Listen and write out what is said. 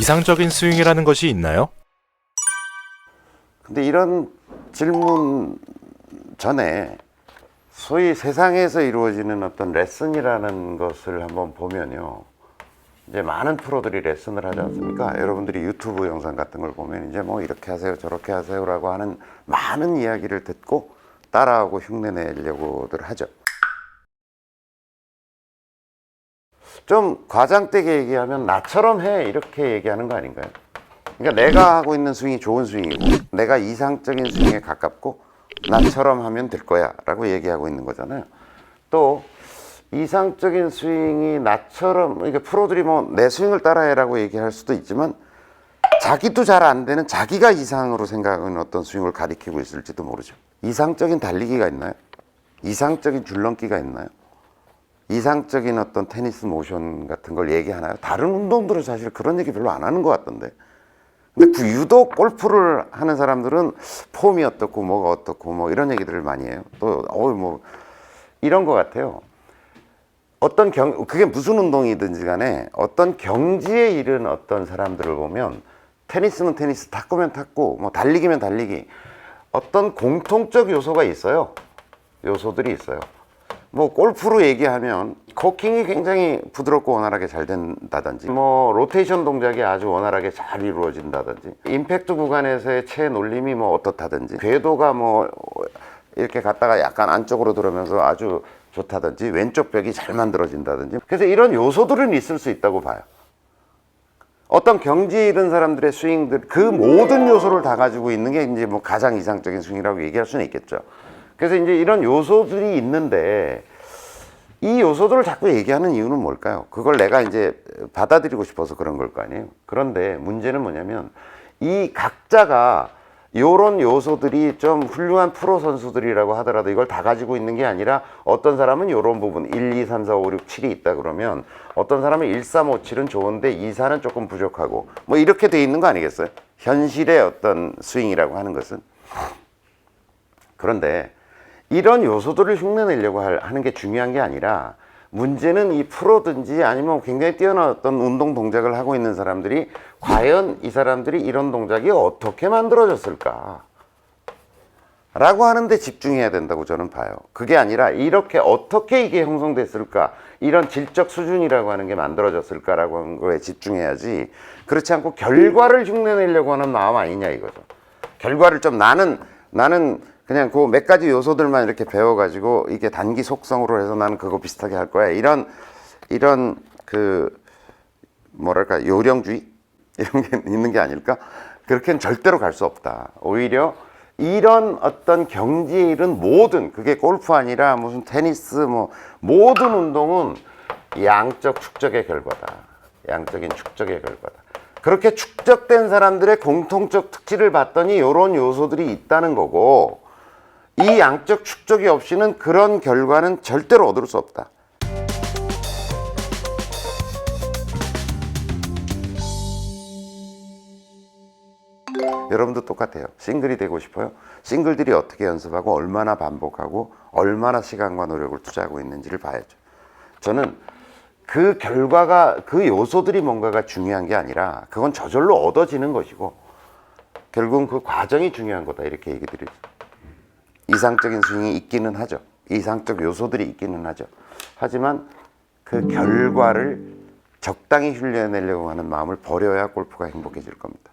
이상적인 스윙이라는 것이 있나요? 근데 이런 질문 전에 소위 세상에서 이루어지는 어떤 레슨이라는 것을 한번 보면요. 이제 많은 프로들이 레슨을 하지 않습니까? 여러분들이 유튜브 영상 같은 걸 보면 이제 뭐 이렇게 하세요, 저렇게 하세요라고 하는 많은 이야기를 듣고 따라하고 흉내 내려고들 하죠. 좀 과장되게 얘기하면 나처럼 해 이렇게 얘기하는 거 아닌가요? 그러니까 내가 하고 있는 스윙이 좋은 스윙이고 내가 이상적인 스윙에 가깝고 나처럼 하면 될 거야 라고 얘기하고 있는 거잖아요. 또 이상적인 스윙이 나처럼, 그러니까 프로들이 뭐 내 스윙을 따라해 라고 얘기할 수도 있지만 자기도 잘 안 되는 자기가 이상으로 생각하는 어떤 스윙을 가리키고 있을지도 모르죠. 이상적인 달리기가 있나요? 이상적인 줄넘기가 있나요? 이상적인 어떤 테니스 모션 같은 걸 얘기하나요? 다른 운동들은 사실 그런 얘기 별로 안 하는 것 같던데. 근데 유독 골프를 하는 사람들은 폼이 어떻고 뭐가 어떻고 뭐 이런 얘기들을 많이 해요. 또 뭐 이런 것 같아요. 그게 무슨 운동이든지 간에 어떤 경지에 이른 어떤 사람들을 보면 테니스는 테니스, 탁구면 탁구, 뭐 달리기면 달리기, 어떤 공통적 요소가 있어요. 요소들이 있어요. 뭐 골프로 얘기하면 코킹이 굉장히 부드럽고 원활하게 잘 된다든지, 뭐 로테이션 동작이 아주 원활하게 잘 이루어진다든지, 임팩트 구간에서의 채 놀림이 뭐 어떻다든지, 궤도가 뭐 이렇게 갔다가 약간 안쪽으로 들어오면서 아주 좋다든지, 왼쪽 벽이 잘 만들어진다든지, 그래서 이런 요소들은 있을 수 있다고 봐요. 어떤 경지에 이른 사람들의 스윙들, 그 모든 요소를 다 가지고 있는 게 이제 뭐 가장 이상적인 스윙이라고 얘기할 수는 있겠죠. 그래서 이제 이런 요소들이 있는데 이 요소들을 자꾸 얘기하는 이유는 뭘까요? 그걸 내가 이제 받아들이고 싶어서 그런 걸 거 아니에요. 그런데 문제는 뭐냐면 이 각자가 요런 요소들이 좀 훌륭한 프로 선수들이라고 하더라도 이걸 다 가지고 있는 게 아니라 어떤 사람은 요런 부분 1, 2, 3, 4, 5, 6, 7이 있다 그러면 어떤 사람은 1, 3, 5, 7은 좋은데 2, 4는 조금 부족하고 뭐 이렇게 돼 있는 거 아니겠어요? 현실의 어떤 스윙이라고 하는 것은. 그런데 이런 요소들을 흉내내려고 하는 게 중요한 게 아니라 문제는 이 프로든지 아니면 굉장히 뛰어난 어떤 운동 동작을 하고 있는 사람들이 과연 이 사람들이 이런 동작이 어떻게 만들어졌을까 라고 하는데 집중해야 된다고 저는 봐요. 그게 아니라 이렇게 어떻게 이게 형성됐을까, 이런 질적 수준이라고 하는 게 만들어졌을까라고 하는 거에 집중해야지, 그렇지 않고 결과를 흉내내려고 하는 마음 아니냐 이거죠. 결과를 좀 나는 그냥 그 몇 가지 요소들만 이렇게 배워가지고 이게 단기 속성으로 해서 나는 그거 비슷하게 할 거야. 이런 그 뭐랄까 요령주의 이런 게 있는 게 아닐까? 그렇게는 절대로 갈 수 없다. 오히려 이런 어떤 경지에 이른 모든, 그게 골프 아니라 무슨 테니스 뭐 모든 운동은 양적 축적의 결과다. 양적인 축적의 결과다. 그렇게 축적된 사람들의 공통적 특질을 봤더니 이런 요소들이 있다는 거고, 이 양적 축적이 없이는 그런 결과는 절대로 얻을 수 없다. 여러분도 똑같아요. 싱글이 되고 싶어요? 싱글들이 어떻게 연습하고 얼마나 반복하고 얼마나 시간과 노력을 투자하고 있는지를 봐야죠. 저는 그 결과가, 그 요소들이 뭔가가 중요한 게 아니라 그건 저절로 얻어지는 것이고 결국은 그 과정이 중요한 거다, 이렇게 얘기 드리죠. 이상적인 스윙이 있기는 하죠. 이상적 요소들이 있기는 하죠. 하지만 그 결과를 적당히 훈련해내려고 하는 마음을 버려야 골프가 행복해질 겁니다.